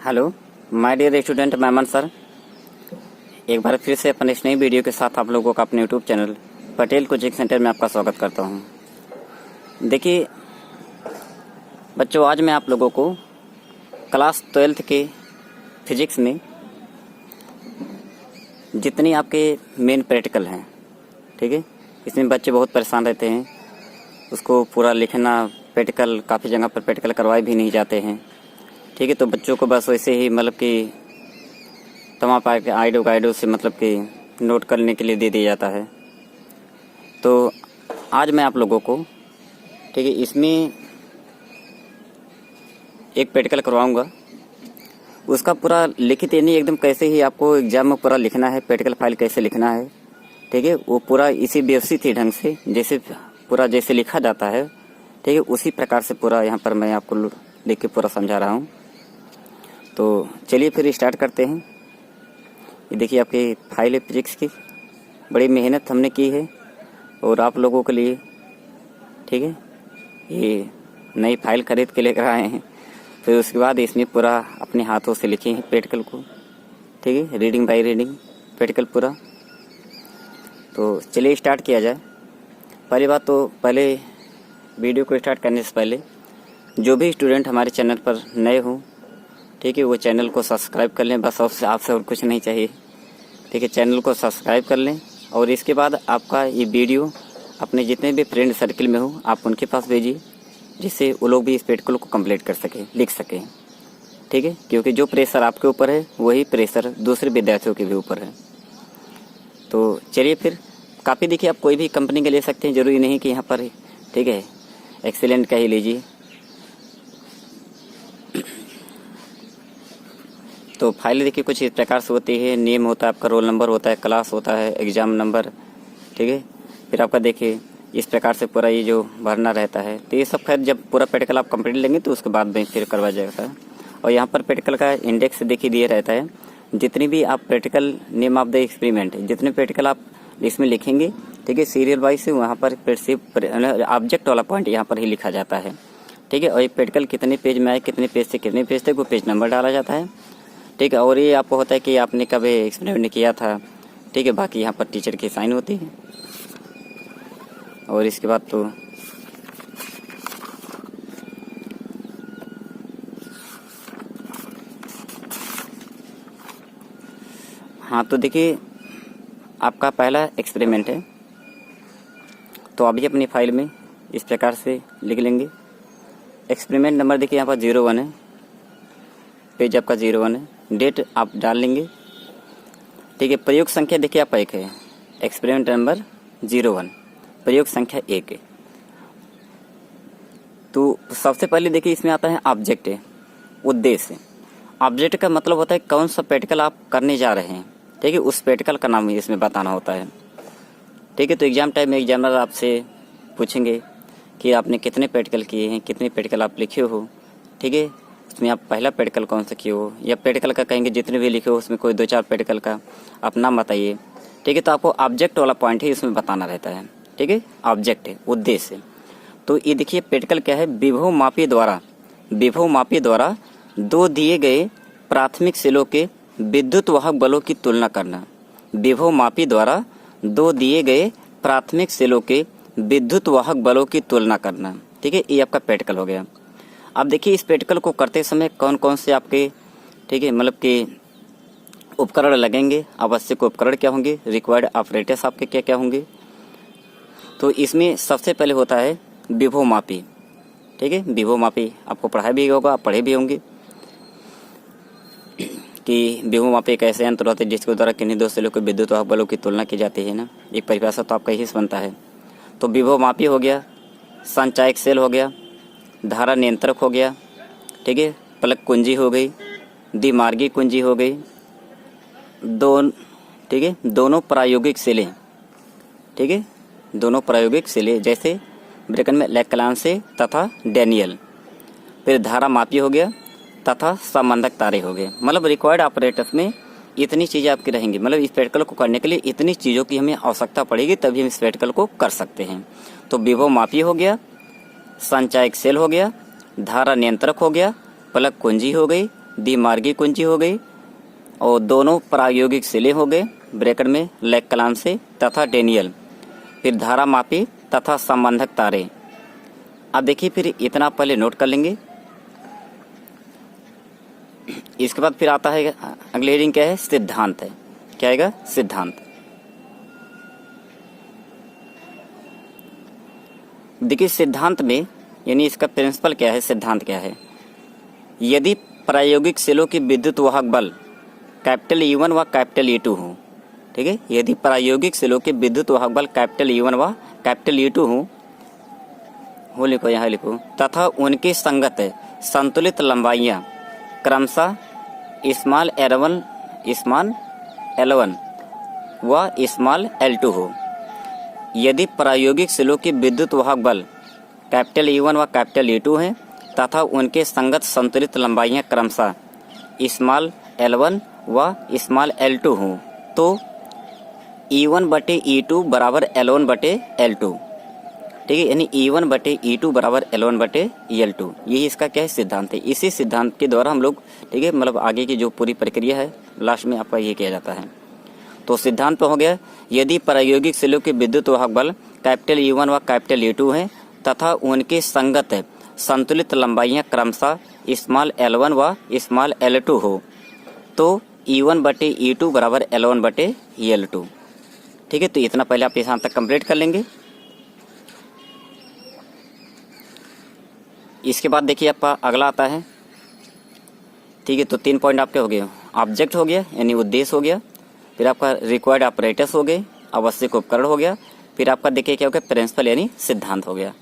Hello my dear student Memon sir, एक बार फिर से अपने इस नई वीडियो के साथ आप लोगों का अपने YouTube channel Patel coaching centre में आपका स्वागत करता हूं। देखिए बच्चों, आज मैं आप लोगों को क्लास 12th के फिजिक्स में जितनी आपके मेन प्रैक्टिकल हैं, ठीक है, इसमें बच्चे बहुत परेशान रहते हैं। उसको पूरा लिखना, प्रैक्टिकल काफ़ी जगह पर प्रैक्टिकल करवाए भी नहीं जाते हैं, ठीक है। तो बच्चों को बस वैसे ही मतलब कि तमाम पाए के आइडो से मतलब कि नोट करने के लिए दे दिया जाता है। तो आज मैं आप लोगों को, ठीक है, इसमें एक प्रैक्टिकल करवाऊंगा। उसका पूरा लिखित यानी एकदम कैसे ही आपको एग्जाम में पूरा लिखना है, प्रैक्टिकल फाइल कैसे लिखना है, ठीक है, वो पूरा इसी व्यवस्थित ही ढंग से जैसे पूरा जैसे लिखा जाता है, ठीक है, उसी प्रकार से पूरा यहाँ पर मैं आपको लिख के पूरा समझा रहा हूँ। तो चलिए फिर स्टार्ट करते हैं। ये देखिए आपकी फाइल है फिजिक्स की, बड़ी मेहनत हमने की है और आप लोगों के लिए, ठीक है, ये नई फाइल खरीद के लेकर आए हैं। फिर उसके बाद इसमें पूरा अपने हाथों से लिखे हैं प्रैक्टिकल को, ठीक है, रीडिंग बाय रीडिंग प्रैक्टिकल पूरा। तो चलिए स्टार्ट किया जाए। पहली बात तो पहले वीडियो को स्टार्ट करने से पहले जो भी स्टूडेंट हमारे चैनल पर नए हों, ठीक है, वो चैनल को सब्सक्राइब कर लें। बस आपसे और कुछ नहीं चाहिए, ठीक है, चैनल को सब्सक्राइब कर लें। और इसके बाद आपका ये वीडियो अपने जितने भी फ्रेंड सर्किल में हो आप उनके पास भेजिए, जिससे वो लोग भी इस प्रैक्टिकल को कंप्लीट कर सकें, लिख सकें, ठीक है। क्योंकि जो प्रेशर आपके ऊपर है वही प्रेशर दूसरे विद्यार्थियों के भी ऊपर है। तो चलिए फिर, काफ़ी देखिए आप कोई भी कंपनी के ले सकते हैं, ज़रूरी नहीं कि यहाँ पर, ठीक है, एक्सीलेंट का ही लीजिए। तो फाइल देखिए कुछ इस प्रकार से होती है। नेम होता है आपका, रोल नंबर होता है, क्लास होता है, एग्ज़ाम नंबर, ठीक है। फिर आपका देखिए इस प्रकार से पूरा ये जो भरना रहता है। तो ये सब खैर जब पूरा प्रैक्टिकल आप कंप्लीट लेंगे तो उसके बाद में फिर करवा जाएगा। और यहाँ पर प्रैक्टिकल का इंडेक्स देखिए दिए रहता है। जितनी भी आप practical name of the experiment, जितने प्रैक्टिकल आप इसमें लिखेंगे, ठीक है, सीरियल वाइज से वहाँ पर ऑब्जेक्ट वाला पॉइंट यहाँ पर ही लिखा जाता है, ठीक है। और ये प्रैक्टिकल कितने पेज में आए, कितने पेज से कितने पेज तक, वो पेज नंबर डाला जाता है, ठीक है। और ये आपको होता है कि आपने कब एक्सपेरिमेंट किया था, ठीक है। बाकी यहाँ पर टीचर की साइन होती है। और इसके बाद तो हाँ, तो देखिए आपका पहला एक्सपेरिमेंट है। तो अभी अपनी फाइल में इस प्रकार से लिख लेंगे। एक्सपेरिमेंट नंबर देखिए यहाँ पर 01 है, पेज आपका 01 है, डेट आप डाल लेंगे, ठीक है। प्रयोग संख्या देखिए आपका 1 है, एक्सपेरिमेंट नंबर 01, प्रयोग संख्या 1 है। तो सबसे पहले देखिए इसमें आता है ऑब्जेक्ट है, उद्देश्य। ऑब्जेक्ट का मतलब होता है कौन सा प्रैक्टिकल आप करने जा रहे हैं, ठीक है, उस प्रैक्टिकल का नाम इसमें बताना होता है, ठीक है। तो एग्जाम टाइम में एग्जामिनर आपसे पूछेंगे कि आपने कितने प्रैक्टिकल किए हैं, कितने प्रैक्टिकल आप लिखे हो, ठीक है। उसमें आप पहला प्रैक्टिकल कौन सा किए हो, या प्रैक्टिकल का कहेंगे जितने भी लिखे हो उसमें कोई 2-4 प्रैक्टिकल का आप नाम बताइए, ठीक है। तो आपको ऑब्जेक्ट वाला पॉइंट ही इसमें बताना रहता है, ठीक है। ऑब्जेक्ट है, उद्देश्य। तो ये देखिए प्रैक्टिकल क्या है, विभव मापी द्वारा 2 दिए गए प्राथमिक सेलों के विद्युत वाहक बलों की तुलना करना। विभव मापी द्वारा 2 दिए गए प्राथमिक सेलों के विद्युत वाहक बलों की तुलना करना, ठीक है। ये आपका प्रैक्टिकल हो गया। अब देखिए इस प्रैक्टिकल को करते समय कौन कौन से आपके, ठीक है, मतलब कि उपकरण लगेंगे, आवश्यक उपकरण क्या होंगे, रिक्वायर्ड ऑपरेटर्स आपके क्या क्या होंगे। तो इसमें सबसे पहले होता है विभव मापी, ठीक है। विभव मापी आपको पढ़ाया भी होगा, आप पढ़े भी होंगे कि विभव मापी एक ऐसे यंत्र होते हैं जिसके द्वारा किन्हीं 2 सेलों के विद्युत वाहक बलों की तुलना की जाती है ना। एक परिभाषा तो आपका यही बनता है। तो विभव मापी हो गया, संचायक सेल हो गया, धारा नियंत्रक हो गया, ठीक है, प्लग कुंजी हो गई, द्विमार्गी कुंजी हो गई, ठीक है, दोनों प्रायोगिक सेलें, ठीक है, दोनों प्रायोगिक सेलें जैसे ब्रैकेट में लैक्लांसे तथा डैनियल। फिर धारा मापी हो गया तथा संबंधक तारे हो गए। मतलब रिक्वायर्ड ऑपरेटर्स में इतनी चीज़ें आपकी रहेंगी। मतलब इस प्रैक्टिकल को करने के लिए इतनी चीज़ों की हमें आवश्यकता पड़ेगी, तभी हम इस प्रैक्टिकल को कर सकते हैं। तो विभव मापी हो गया, संचायक सेल हो गया, धारा नियंत्रक हो गया, प्लग कुंजी हो गई, द्विमार्गी कुंजी हो गई और दोनों प्रायोगिक सिले हो गए ब्रैकेट में लेक्लांसे तथा डेनियल, फिर धारा मापी तथा संबंधक तारे। अब देखिए फिर इतना पहले नोट कर लेंगे। इसके बाद फिर आता है अगले हेडिंग क्या है, सिद्धांत है। क्या आएगा, सिद्धांत। देखिए सिद्धांत में यानी इसका प्रिंसिपल क्या है, सिद्धांत क्या है। यदि प्रायोगिक सेलों की विद्युत वाहक बल कैपिटल E1 व कैपिटल E2 हो, ठीक है, यदि प्रायोगिक सेलों के विद्युत वाहक बल कैपिटल E1 व कैपिटल E2 हो लिखो, यहाँ लिखो, तथा उनकी संगत संतुलित लंबाइयाँ क्रमशः स्मॉल L1 व स्मॉल L2 हो। यदि प्रायोगिक सेलों की विद्युत वाहक बल कैपिटल E1 व कैपिटल E2 हैं तथा उनके संगत संतुलित लंबाइयाँ क्रमशः स्मॉल L1 व स्मॉल L2 हों तो E1 बटे E2 बराबर L1 बटे L2, ठीक है, यानी E1 बटे E2 बराबर L1 बटे L2। यही इसका क्या है, सिद्धांत है। इसी सिद्धांत के द्वारा हम लोग, ठीक है, मतलब आगे की जो पूरी प्रक्रिया है लास्ट में आपका ये किया जाता है। तो सिद्धांत हो गया, यदि प्रायोगिक सेलों के विद्युत वाहक बल कैपिटल E1 व कैपिटल E2 हैं तथा उनके संगत संतुलित लंबाइयाँ क्रमशः स्मॉल L1 व स्मॉल L2 हो तो E1 बटे E2 बराबर L1 बटे L2, ठीक है। तो इतना पहले आप यहाँ तक कंप्लीट कर लेंगे। इसके बाद देखिए आपका अगला आता है, ठीक है। तो 3 पॉइंट आपके हो गए, ऑब्जेक्ट हो गया यानी उद्देश्य हो गया, फिर आपका रिक्वायर्ड ऑपरेटर्स हो गए, आवश्यक उपकरण हो गया, फिर आपका देखिए क्या हो गया, प्रिंसिपल यानी सिद्धांत हो गया।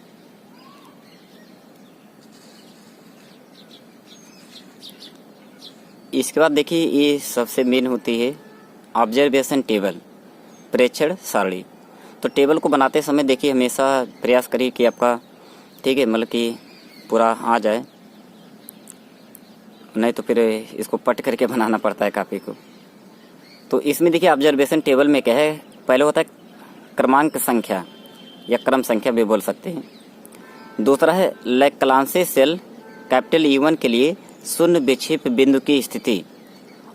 इसके बाद देखिए ये सबसे मेन होती है ऑब्जर्वेशन टेबल, प्रेक्षण सारणी। तो टेबल को बनाते समय देखिए हमेशा प्रयास करिए कि आपका, ठीक है, मतलब कि पूरा आ जाए, नहीं तो फिर इसको पट करके बनाना पड़ता है कापी को। तो इसमें देखिए ऑब्जर्वेशन टेबल में क्या है, पहले होता है क्रमांक संख्या या क्रम संख्या भी बोल सकते हैं। दूसरा है लेक्लांसे सेल कैपिटल E1 के लिए शून्य विक्षेप बिंदु की स्थिति,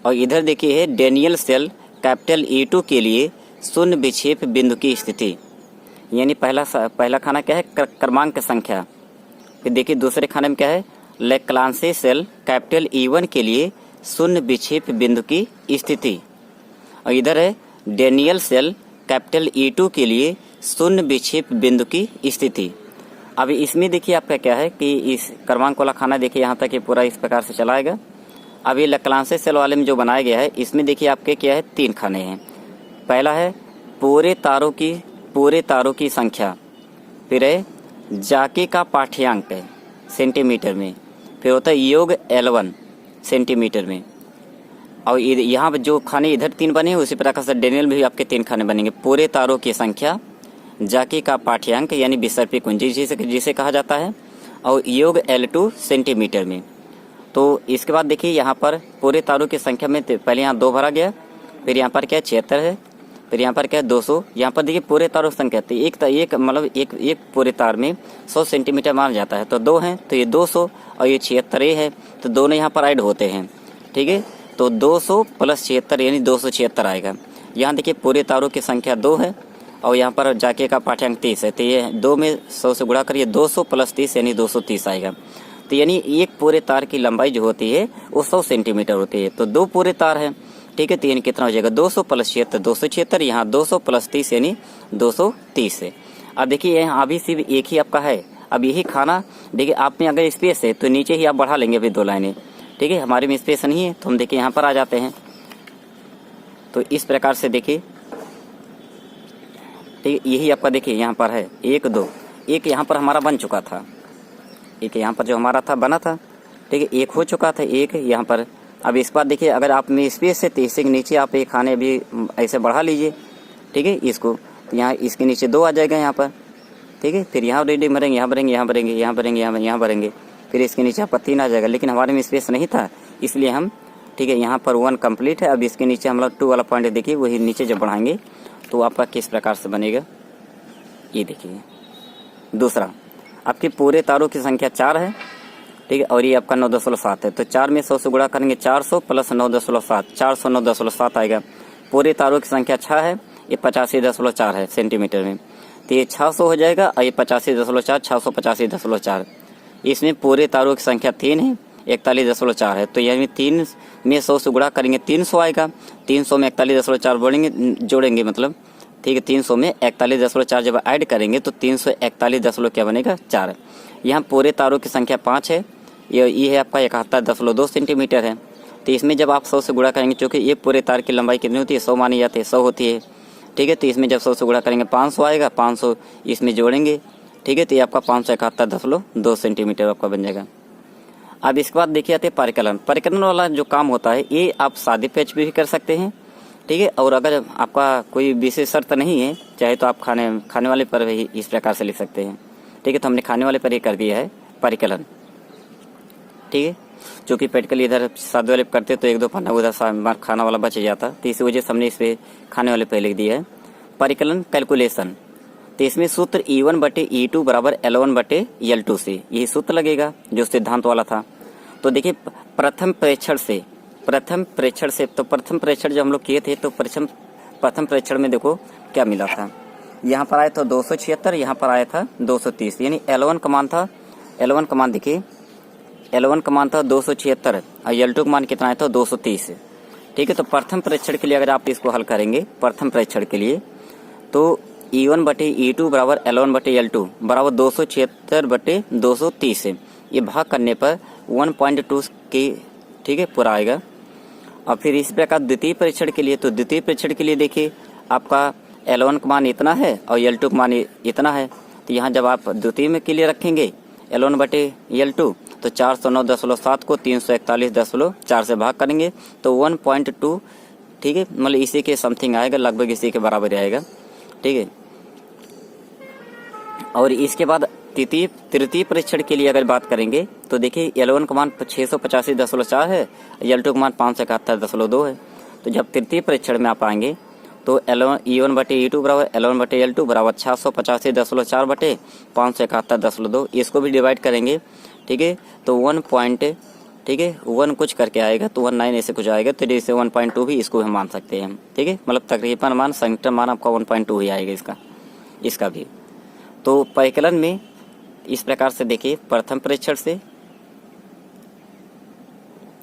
और इधर देखिए है डेनियल सेल कैपिटल E2 के लिए शून्य विक्षेप बिंदु की स्थिति। यानी पहला खाना क्या है, क्रमांक संख्या। फिर देखिए दूसरे खाने में क्या है, लेक्लांसे सेल कैपिटल E1 के लिए शून्य विक्षेप बिंदु की स्थिति, और इधर है डेनियल सेल कैपिटल E2 के लिए शून्य विक्षेप बिंदु की स्थिति। अब इसमें देखिए आपका क्या है कि इस क्रमांक वाला खाना देखिए यहाँ तक ये पूरा इस प्रकार से चलाएगा। अब ये लेक्लांसे सेल वाले में जो बनाया गया है इसमें देखिए आपके क्या है, 3 खाने हैं। पहला है पूरे तारों की संख्या, फिर है जाके का पाठ्यांक सेंटीमीटर में, फिर होता है योग L1 सेंटीमीटर में, और यहाँ जो खाने इधर 3 बने हैं उसी प्रकार से डेनियल में भी आपके 3 खाने बनेंगे। पूरे तारों की संख्या, जाके का पाठ्यांक यानी विसर्पी कुंजी जिसे कहा जाता है, और योग L2 सेंटीमीटर में। तो इसके बाद देखिए यहाँ पर पूरे तारों की संख्या में पहले यहाँ 2 भरा गया, फिर यहाँ पर क्या 76 है, फिर यहाँ पर क्या 200। यहाँ पर देखिए पूरे तारों की संख्या थी एक मतलब एक पूरे तार में 100 सेंटीमीटर माना जाता है, तो 2 हैं तो ये 200 और ये 76 है, तो दोनों यहाँ पर ऐड होते हैं, ठीक है। तो 200 प्लस 76 यानी 276 आएगा। यहाँ देखिए पूरे तारों की संख्या 2 है और यहाँ पर जाके का पाठ्यांक 30 है, तो ये 2 में 100 से गुणा करिए, 200 प्लस 30 यानी 230 आएगा। तो यानी एक पूरे तार की लंबाई जो होती है वो 100 सेंटीमीटर होती है, तो 2 पूरे तार है, ठीक है। तो यानी कितना हो जाएगा 200 प्लस 76 276, यहाँ 200 प्लस 30 यानी 230 है। अब देखिए यहाँ अभी सिर्फ एक ही आपका है। अब यही खाना देखिए आप में अगर स्पेस है तो नीचे ही आप बढ़ा लेंगे अभी 2 लाइनें, ठीक है। हमारे में स्पेस नहीं है तो हम देखिए यहाँ पर आ जाते हैं। तो इस प्रकार से देखिए, ठीक है, यही आपका देखिए यहाँ पर है 1 2, एक यहाँ पर हमारा बन चुका था, एक यहाँ पर जो हमारा था बना था, ठीक है, एक हो चुका था, एक यहाँ पर। अब इस बार देखिए अगर आप में स्पेस है तो इसके नीचे आप एक खाने भी ऐसे बढ़ा लीजिए, ठीक है, इसको। तो यहाँ इसके नीचे 2 आ जाएगा यहाँ पर, ठीक है। फिर यहाँ रेडी भरेंगे, यहाँ भरेंगे, यहाँ भरेंगे, यहाँ भरेंगे, यहाँ भरेंगे, फिर इसके नीचे आपका 3 आ जाएगा। लेकिन हमारे में स्पेस नहीं था इसलिए हम, ठीक है, यहाँ पर 1 कंप्लीट है। अब इसके नीचे हम लोग 2 वाला पॉइंट देखिए, वही नीचे जब बढ़ाएंगे तो आपका किस प्रकार से बनेगा ये देखिए। दूसरा आपके पूरे तारों की संख्या 4 है ठीक है, और ये आपका 9.7 है। तो 4 में 100 से गुणा करेंगे 400 प्लस 9.7, 409.7 आएगा। पूरे तारों की संख्या 6 है, ये 85.4 है सेंटीमीटर में, तो ये 600 हो जाएगा और ये 85.4, 685.4। इसमें पूरे तारों की संख्या 3 है, 41.4 है। तो यानी 3 में 100 से गुणा करेंगे 300 आएगा, 300 में 41.4 जोड़ेंगे मतलब, ठीक है, 300 में 41.4 जब ऐड करेंगे तो 341 क्या बनेगा 4। यहाँ पूरे तारों की संख्या 5 है, ये है आपका 71.2 सेंटीमीटर है। तो इसमें जब आप 100 से गुणा करेंगे, क्योंकि ये पूरे तार की लंबाई कितनी होती है 100 मानी जाती है, 100 होती है, ठीक है। तो इसमें जब 100 से गुणा करेंगे 500 आएगा, 500 इसमें जोड़ेंगे, ठीक है। तो ये आपका 571.2 सेंटीमीटर आपका बन जाएगा। अब इसके बाद देखिए आते हैं परिकलन। परिकलन वाला जो काम होता है ये आप सादे पेच पे भी कर सकते हैं, ठीक है। और अगर आपका कोई विशेष शर्त नहीं है, चाहे तो आप खाने वाले पर भी इस प्रकार से लिख सकते हैं, ठीक है। तो हमने खाने वाले पर ही कर दिया है परिकलन, ठीक है। चूँकि प्रैक्टिकल इधर सादे वाले करते तो 1-2 पन्ना उधर खाना वाला बच जाता, तो इसी वजह से हमने इस पर खाने वाले पर लिख दिया है परिकलन कैलकुलेशन। तो इसमें सूत्र E1/E2 बराबर L1/L2 से यही सूत्र लगेगा जो सिद्धांत वाला था। तो देखिए प्रथम प्रेक्षण से तो प्रथम प्रेक्षण जब हम लोग किए थे तो प्रथम प्रेक्षण में देखो क्या मिला था। यहाँ पर आया था 276, यहाँ पर आया था 230, यानी L1 का मान था, L1 का मान देखिए, L1 का मान था 276 और L2 का मान कितना आया था 230, ठीक है। तो प्रथम प्रेक्षण के लिए अगर आप इसको हल करेंगे प्रथम प्रेक्षण के लिए, तो E1/E2 बराबर L1/L2 बराबर 276/230 है। ये भाग करने पर 1.2 की, ठीक है, पूरा आएगा। और फिर इस प्रकार द्वितीय परीक्षण के लिए, तो द्वितीय परीक्षण के लिए देखिए आपका L1 का मान इतना है और L2 का मान इतना है। तो यहाँ जब आप द्वितीय में के लिए रखेंगे L1/L2 तो 409.7 को 341.4 से भाग करेंगे तो 1.2, ठीक है, मतलब इसी के समथिंग आएगा, लगभग इसी के बराबर आएगा, ठीक है। और इसके बाद तृतीय परीक्षण के लिए अगर बात करेंगे तो देखिए L1 का मान 685.4 है, L2 का मान 571.2 है। तो जब तृतीय परीक्षण में आप आएंगे तो E1/E2 बराबर L1/L2 बराबर 685.4/571.2, इसको भी डिवाइड करेंगे, ठीक है। तो 1 कुछ करके आएगा तो 19 ऐसे कुछ आएगा, तो जैसे 1.2 भी इसको हम मान सकते हैं, ठीक है। मतलब तकरीबन मान संयुक्त मान आपका 1.2 ही आएगा इसका भी। तो परिकलन में इस प्रकार से देखिए प्रथम परीक्षण से,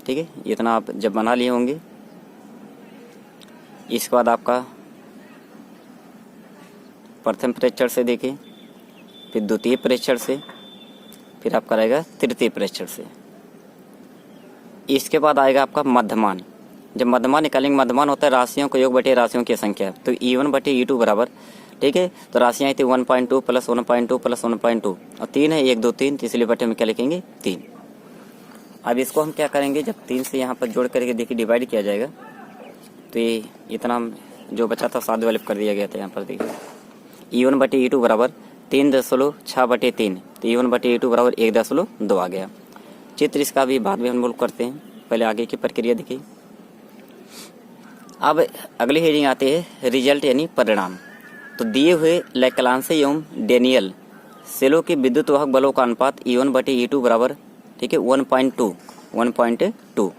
ठीक है, इतना आप जब बना लिए होंगे, इसके बाद आपका प्रथम परीक्षण से देखिए, फिर द्वितीय परीक्षण से, फिर आपका रहेगा तृतीय परीक्षण से। इसके बाद आएगा आपका मध्यमान। जब मध्यमान निकालेंगे, मध्यमान होता है राशियों का योग बटे राशियों की संख्या। तो E1/E2 बराबर, ठीक है, तो राशियाँ आई थी 1.2 प्लस 1.2 प्लस 1.2 और 3 है, 1 2 3, इसलिए बटे में क्या लिखेंगे 3। अब इसको हम क्या करेंगे, जब 3 से यहाँ पर जोड़ करके देखिए डिवाइड किया जाएगा तो ये इतना जो बचा था सादे वाले कर दिया गया था। यहाँ पर देखिए E1/E2 बराबर 3.6/3, तो E1/E2 बराबर 1.2 आ गया। चित्र इसका भी बाद में हम लोग करते हैं, पहले आगे की प्रक्रिया देखिए। अब अगली हेडिंग आते हैं रिजल्ट यानी परिणाम। तो दिए हुए लैक्लांसे एवं डेनियल सेलों के विद्युत वाहक बलों का अनुपात E1/E2 बराबर, ठीक है, 1.2।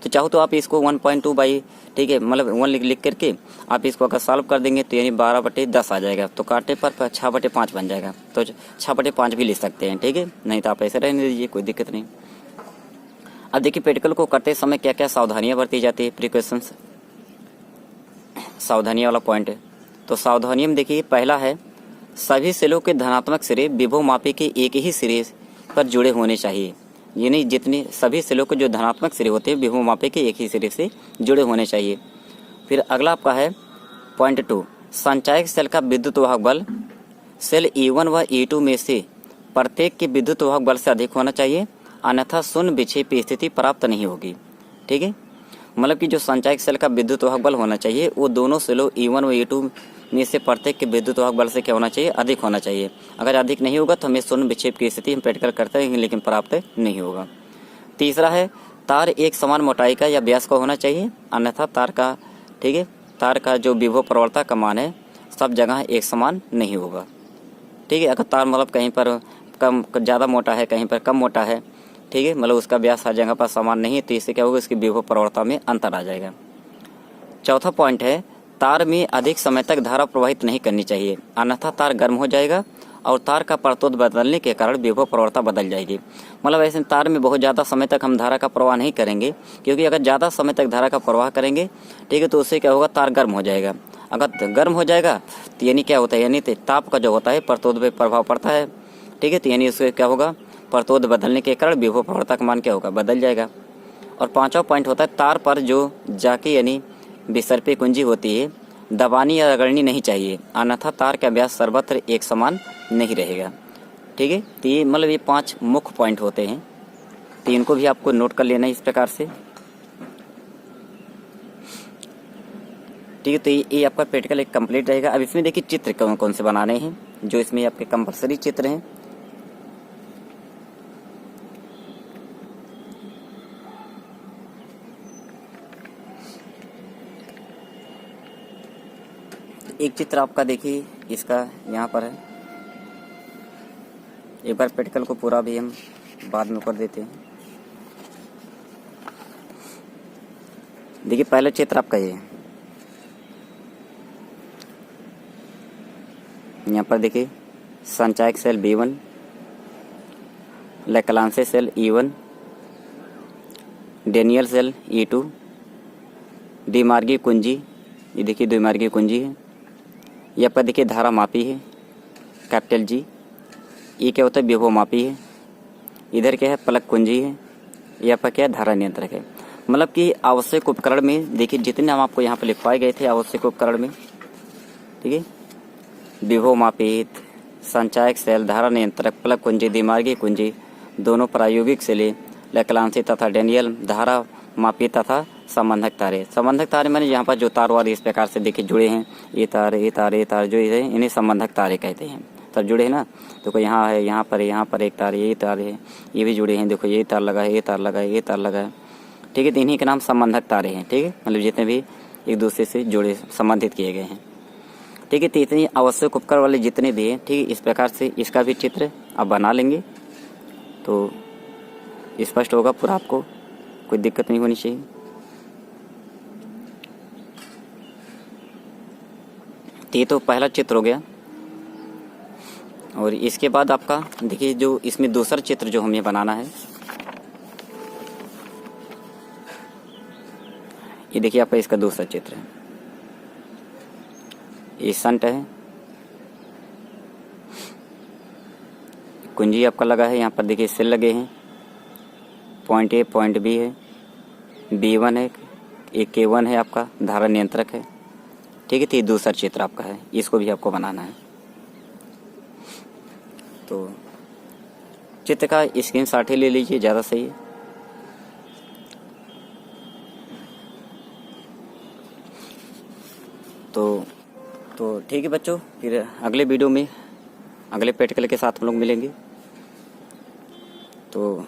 तो चाहो तो आप इसको 1.2 बाई, ठीक है, मतलब 1 लिख करके आप इसको अगर सॉल्व कर देंगे तो यानी 12/10 आ जाएगा। तो काटे पर 6/5 बन जाएगा, तो 6/5 भी लिख सकते हैं, ठीक है, नहीं तो आप ऐसे रहने दीजिए, कोई दिक्कत नहीं। अब देखिए प्रैक्टिकल को करते समय क्या क्या सावधानियां बरती जाती है, प्रिकॉशंस, सावधानियां वाला पॉइंट है। तो सावधानियों में देखिए पहला है सभी सेलों के धनात्मक सिरे विभव मापी के एक ही सिरे पर जुड़े होने चाहिए, यानी जितने सभी सेलों के जो धनात्मक सिरे होते हैं विभव मापी के एक ही सिरे से जुड़े होने चाहिए। फिर अगला आपका है पॉइंट 2, संचायक सेल का विद्युत वाहक बल सेल E1 व E2 में से प्रत्येक के विद्युत वाहक बल से अधिक होना चाहिए, अन्यथा शून्य विक्षेप की स्थिति प्राप्त नहीं होगी, ठीक है। मतलब कि जो संचायक सेल का विद्युत वाहक बल होना चाहिए वो दोनों सेलों E1 व E2 में से प्रत्येक के विद्युत वाहक बल से क्या होना चाहिए, अधिक होना चाहिए। अगर अधिक नहीं होगा तो हमें शून्य विक्षेप की स्थिति हम प्रैक्टिकल करते हैं लेकिन प्राप्त नहीं होगा। तीसरा है तार एक समान मोटाई का या व्यास का होना चाहिए, अन्यथा तार का, ठीक है, तार का जो विभव प्रवणता का मान है सब जगह एक समान नहीं होगा, ठीक है। अगर तार मतलब कहीं पर कम ज़्यादा मोटा है, कहीं पर कम मोटा है, ठीक है, मतलब उसका व्यास हर जगह पर समान नहीं है, तो इससे क्या होगा, इसकी विभव प्रवणता में अंतर आ जाएगा। चौथा पॉइंट है, तार में अधिक समय तक धारा प्रवाहित नहीं करनी चाहिए, अन्यथा तार गर्म हो जाएगा और तार का प्रतोद बदलने के कारण विभव प्रवणता बदल जाएगी। मतलब ऐसे तार में बहुत ज़्यादा समय तक हम धारा का प्रवाह नहीं करेंगे, क्योंकि अगर ज़्यादा समय तक धारा का प्रवाह करेंगे, ठीक है, तो उससे क्या होगा, तार गर्म हो जाएगा। अगर गर्म हो जाएगा तो यानी क्या होता है, यानी ताप का जो होता है प्रतोद पे प्रभाव पड़ता है, ठीक है, तो यानी उससे क्या होगा, प्रतोद बदलने के कारण विभव प्रवणता का मान क्या होगा, बदल जाएगा। और पाँचवा पॉइंट होता है, तार पर जो जाके यानी विसर्पी कुंजी होती है, दबानी या रगड़नी नहीं चाहिए, अन्यथा तार का व्यास सर्वत्र एक समान नहीं रहेगा। ठीक है, तो ये मतलब ये 5 मुख्य पॉइंट होते हैं, तो इनको भी आपको नोट कर लेना है इस प्रकार से। ठीक है, तो ये आपका प्रैक्टिकल एक कंप्लीट रहेगा। अब इसमें देखिए चित्र कौन कौन से बनाने हैं, जो इसमें आपके कंपलसरी चित्र हैं। एक चित्र आपका देखिए इसका यहाँ पर है, एक बार प्रैक्टिकल को पूरा भी हम बाद में कर देते हैं। देखिए पहला चित्र आपका ये है, यहाँ पर देखिए संचायक cell B1, Leclanche cell E1, Daniel cell E2, द्विमार्गी कुंजी, ये देखिए द्विमार्गी कुंजी है। यहाँ पर देखिए धारा मापी है कैपिटल G, ये क्या होता है, विभव मापी है। इधर क्या है, प्लग कुंजी है। यहाँ पर क्या है, धारा नियंत्रक है। मतलब कि आवश्यक उपकरण में देखिए जितने हम आपको यहाँ पर लिखवाए गए थे आवश्यक उपकरण में, ठीक है, विभव मापित, संचायक सेल, धारा नियंत्रक, प्लग कुंजी, द्विमार्गी कुंजी, दोनों प्रायोगिक सेलें, लेक्लांसी तथा डेनियल, धारा मापित तथा संबंधक तारे। संबंधक तारे मैंने यहाँ पर जो तार वार इस प्रकार से देखिए जुड़े हैं, ये तार ये तार ये तार जो है, इन्हें संबंधक तारे कहते हैं। तार जुड़े हैं ना, देखो यहाँ है, यहाँ पर एक तार, ये तार है, ये भी जुड़े हैं, देखो ये तार लगा है, ये तार लगा है, ये तार लगा है, ठीक है, तो इन्हीं के नाम संबंधक तारे हैं। ठीक है, मतलब जितने भी एक दूसरे से जुड़े संबंधित किए गए हैं। ठीक है, तो इतनी आवश्यक उपकरण वाले जितने भी हैं, ठीक है, इस प्रकार से इसका भी चित्र आप बना लेंगे तो स्पष्ट होगा पूरा, आपको कोई दिक्कत नहीं होनी चाहिए। ये तो पहला चित्र हो गया। और इसके बाद आपका देखिए जो इसमें दूसरा चित्र जो हमें बनाना है, ये देखिए आपका इसका दूसरा चित्र है। ये शंट है, कुंजी आपका लगा है, यहाँ पर देखिए सेल लगे हैं, पॉइंट A पॉइंट B है, B1 है, एक K1 है, आपका धारा नियंत्रक है। ठीक है, तो ये दूसरा चित्र आपका है, इसको भी आपको बनाना है। तो चित्र का स्क्रीनशॉट ही ले लीजिए, ज़्यादा सही है। तो ठीक है बच्चों, फिर अगले वीडियो में अगले प्रैक्टिकल के साथ हम लोग मिलेंगे। तो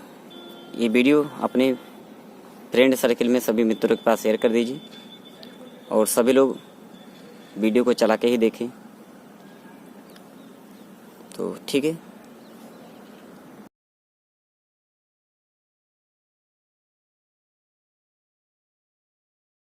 ये वीडियो अपने फ्रेंड सर्किल में सभी मित्रों के पास शेयर कर दीजिए और सभी लोग वीडियो को चला के ही देखें। तो ठीक है।